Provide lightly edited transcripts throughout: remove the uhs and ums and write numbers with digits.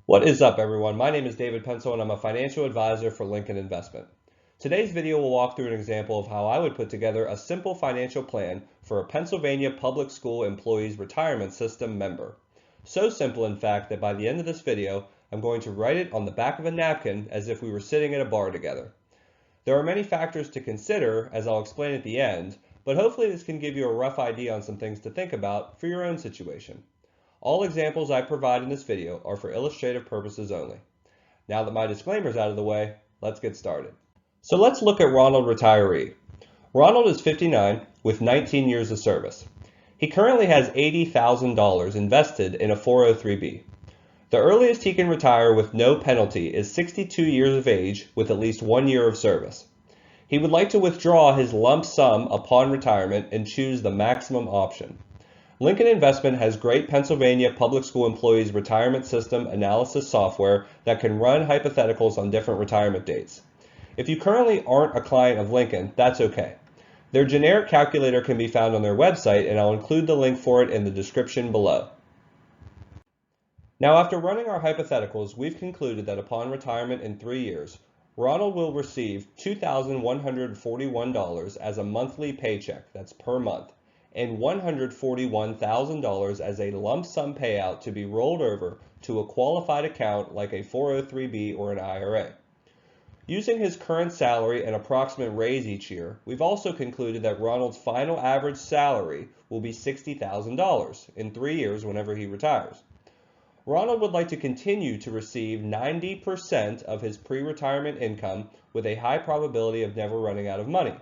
What is up, everyone? My name is David Pencil and I'm a financial advisor for Lincoln Investment. Today's video will walk through an example of how I would put together a simple financial plan for a Pennsylvania public school employees retirement system member. So simple, in fact, that by the end of this video, I'm going to write it on the back of a napkin as if we were sitting at a bar together. There are many factors to consider, as I'll explain at the end, but hopefully this can give you a rough idea on some things to think about for your own situation. All examples I provide in this video are for illustrative purposes only. Now that my disclaimer is out of the way, let's get started. So let's look at Ronald Retiree. Ronald is 59 with 19 years of service. He currently has $80,000 invested in a 403b. The earliest he can retire with no penalty is 62 years of age with at least 1 year of service. He would like to withdraw his lump sum upon retirement and choose the maximum option. Lincoln Investment has great Pennsylvania public school employees retirement system analysis software that can run hypotheticals on different retirement dates. If you currently aren't a client of Lincoln, that's okay. Their generic calculator can be found on their website, and I'll include the link for it in the description below. Now, after running our hypotheticals, we've concluded that upon retirement in 3 years, Ronald will receive $2,141 as a monthly paycheck, that's per month, and $141,000 as a lump sum payout to be rolled over to a qualified account like a 403b or an IRA. Using his current salary and approximate raise each year, we've also concluded that Ronald's final average salary will be $60,000 in 3 years whenever he retires. Ronald would like to continue to receive 90% of his pre-retirement income with a high probability of never running out of money.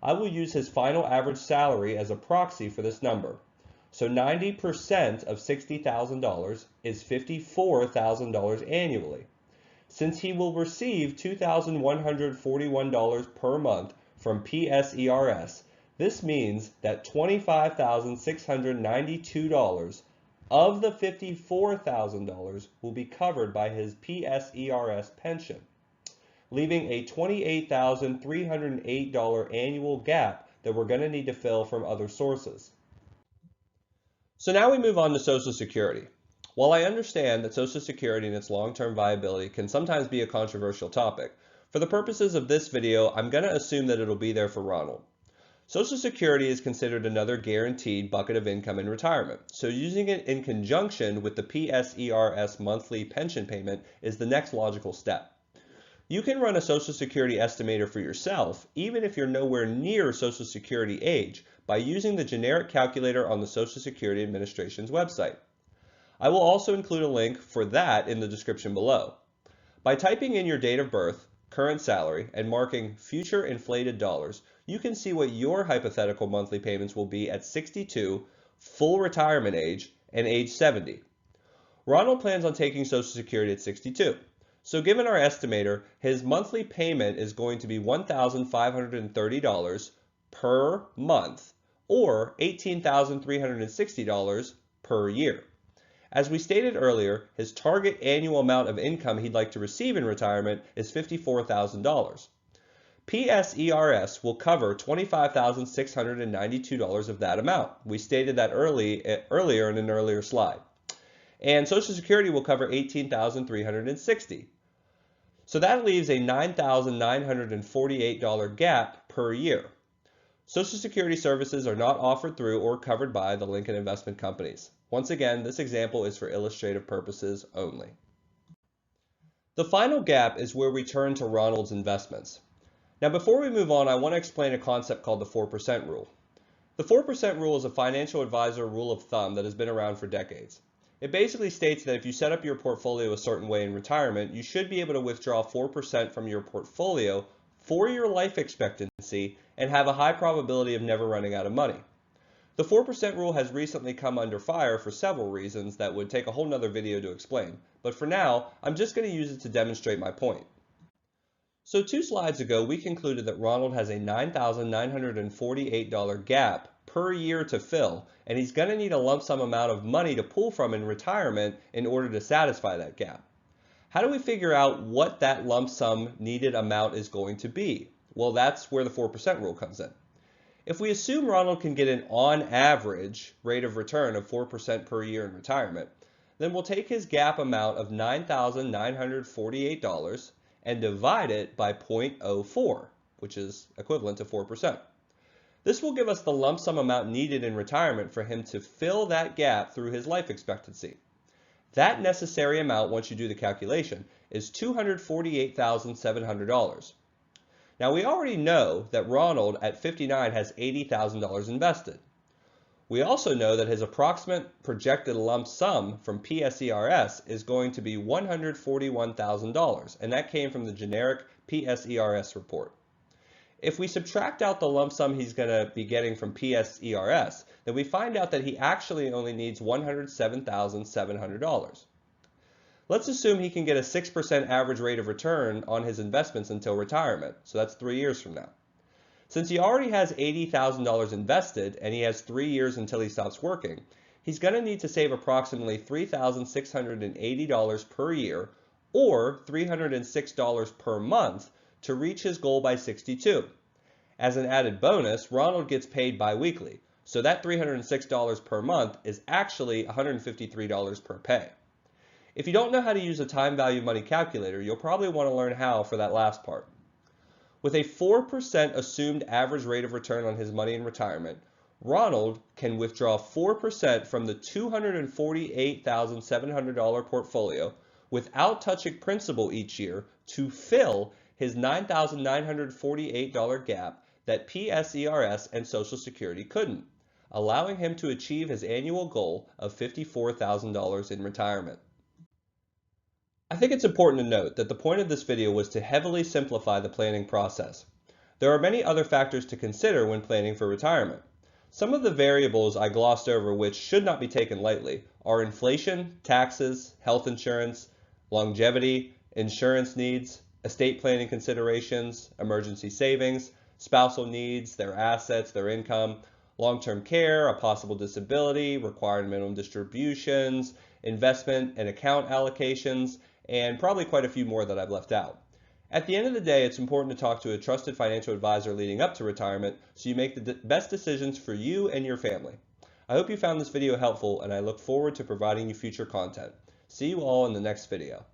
I will use his final average salary as a proxy for this number. So 90% of $60,000 is $54,000 annually. Since he will receive $2,141 per month from P.S.E.R.S, this means that $25,692 of the $54,000 will be covered by his P.S.E.R.S pension, leaving a $28,308 annual gap that we're going to need to fill from other sources. So now we move on to Social Security. While I understand that Social Security and its long-term viability can sometimes be a controversial topic, for the purposes of this video, I'm going to assume that it'll be there for Ronald. Social Security is considered another guaranteed bucket of income in retirement, so using it in conjunction with the P.S.E.R.S monthly pension payment is the next logical step. You can run a Social Security estimator for yourself, even if you're nowhere near Social Security age, by using the generic calculator on the Social Security Administration's website. I will also include a link for that in the description below. By typing in your date of birth, current salary, and marking future inflated dollars, you can see what your hypothetical monthly payments will be at 62, full retirement age, and age 70. Ronald plans on taking Social Security at 62. So given our estimator, his monthly payment is going to be $1,530 per month or $18,360 per year. As we stated earlier, his target annual amount of income he'd like to receive in retirement is $54,000. P.S.E.R.S will cover $25,692 of that amount. We stated that earlier in an earlier slide. And Social Security will cover $18,360. So that leaves a $9,948 gap per year. Social Security services are not offered through or covered by the Lincoln Investment Companies. Once again, this example is for illustrative purposes only. The final gap is where we turn to Ronald's investments. Now, before we move on, I want to explain a concept called the 4% rule. The 4% rule is a financial advisor rule of thumb that has been around for decades. It basically states that if you set up your portfolio a certain way in retirement, you should be able to withdraw 4% from your portfolio for your life expectancy and have a high probability of never running out of money. The 4% rule has recently come under fire for several reasons that would take a whole nother video to explain, but for now, I'm just going to use it to demonstrate my point. So 2 slides ago, we concluded that Ronald has a $9,948 gap per year to fill, and he's going to need a lump sum amount of money to pull from in retirement in order to satisfy that gap. How do we figure out what that lump sum needed amount is going to be? Well, that's where the 4% rule comes in. If we assume Ronald can get an on average rate of return of 4% per year in retirement, then we'll take his gap amount of $9,948 and divide it by 0.04, which is equivalent to 4%. This will give us the lump sum amount needed in retirement for him to fill that gap through his life expectancy. That necessary amount, once you do the calculation, is $248,700. Now we already know that Ronald at 59 has $80,000 invested. We also know that his approximate projected lump sum from P.S.E.R.S is going to be $141,000, and that came from the generic P.S.E.R.S report. If we subtract out the lump sum he's going to be getting from P.S.E.R.S, then we find out that he actually only needs $107,700. Let's assume he can get a 6% average rate of return on his investments until retirement, so that's 3 years from now. Since he already has $80,000 invested and he has 3 years until he stops working, he's going to need to save approximately $3,680 per year or $306 per month to reach his goal by 62. As an added bonus, Ronald gets paid bi-weekly, so that $306 per month is actually $153 per pay. If you don't know how to use a time value money calculator, you'll probably want to learn how for that last part. With a 4% assumed average rate of return on his money in retirement, Ronald can withdraw 4% from the $248,700 portfolio without touching principal each year to fill his $9,948 gap that P.S.E.R.S and Social Security couldn't, allowing him to achieve his annual goal of $54,000 in retirement. I think it's important to note that the point of this video was to heavily simplify the planning process. There are many other factors to consider when planning for retirement. Some of the variables I glossed over which should not be taken lightly are inflation, taxes, health insurance, longevity, insurance needs, estate planning considerations, emergency savings, spousal needs, their assets, their income, long-term care, a possible disability, required minimum distributions, investment and account allocations, and probably quite a few more that I've left out. At the end of the day, it's important to talk to a trusted financial advisor leading up to retirement so you make the best decisions for you and your family. I hope you found this video helpful, and I look forward to providing you future content. See you all in the next video.